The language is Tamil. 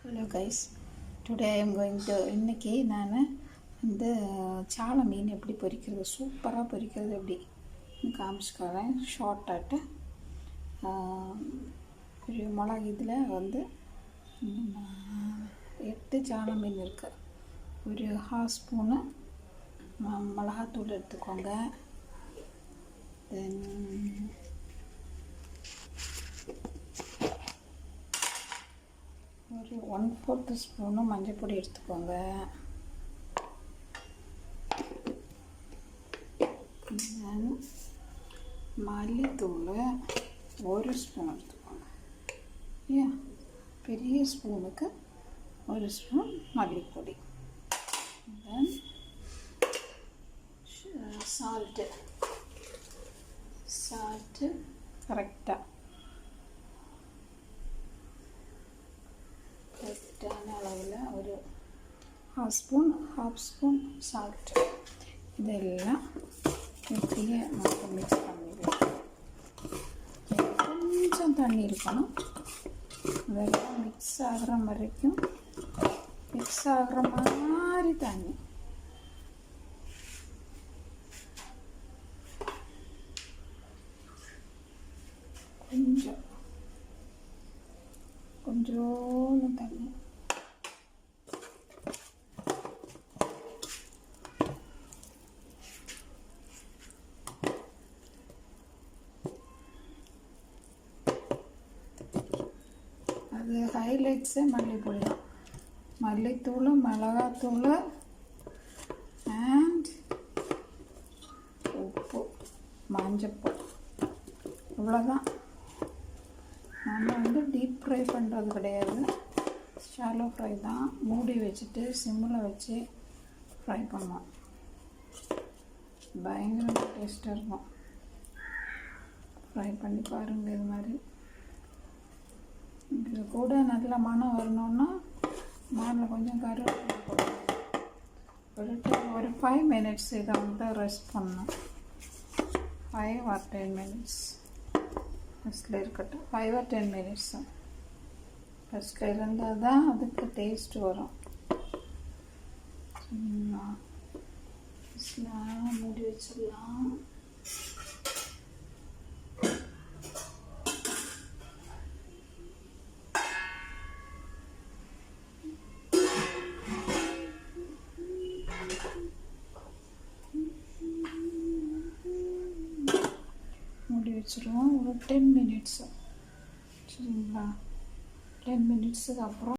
Hello guys, today I am going to இன்றைக்கி நான் சால மீன் எப்படி பொரிக்கிறது, சூப்பராக பொரிக்கிறது எப்படி காமிச்சுக்கிறேன். ஷார்ட்டாட்டு ஒரு மிளகு இதில் 8 சால மீன் இருக்குது. ஒரு 1/2 ஸ்பூனு மிளகாத்தூள் எடுத்துக்கோங்க. தென் ஒரு 1/4 ஸ்பூனு மஞ்சள் பொடி எடுத்துக்கோங்க. தென் மல்லித்தூள் 1 ஸ்பூன் எடுத்துக்கோங்க. ஏன் பெரிய ஸ்பூனுக்கு 1 ஸ்பூன் மல்லிப்பொடி. தென் சால்ட்டு கரெக்டான அளவில் ஒரு 1/2 ஸ்பூன் சால்ட். இதெல்லாம் இப்படியே நம்ம மிக்ஸ் பண்ணிடலாம். கொஞ்சம் தண்ணி இருக்கணும். இதெல்லாம் மிக்ஸ் ஆகிற வரைக்கும் மிக்ஸ் ஆகிற மாதிரி தண்ணி. கொஞ்சோண்டு தண்ணி. அது ஹைலைட்ஸே மல்லிப்பொடி தான். மல்லித்தூள், மிளகாத்தூள் அண்ட் உப்பு, மஞ்சப்பொடி, இவ்வளோதான். நம்ம டீப் ஃப்ரை பண்ணுறது கிடையாது, ஷாலோ ஃப்ரை தான். மூடி வச்சுட்டு சிம்மில் வச்சு ஃப்ரை பண்ணுவோம். பயங்கர டேஸ்ட்டாக இருக்கும். ஃப்ரை பண்ணி பாருங்கள். இது மாதிரி இது கூட நல்ல மனம் வரணுன்னா மாரில் கொஞ்சம் கருவேப்பிலை போடணும். ஒரு 5 மினிட்ஸ் இதை ரெஸ்ட் பண்ணணும். 5 or 10 மினிட்ஸ் ஃபஸ்ட்டில் இருக்கட்டும். 5 or 10 மினிட்ஸ் தான் ஃபஸ்ட்டில் இருந்தால் தான் அதுக்கு டேஸ்ட் வரும். மூடி வச்சிடலாம். மூடி வச்சுருவோம் ஒரு 10 மினிட்ஸு. சரிங்களா? 10 மினிட்ஸுக்கு அப்புறம்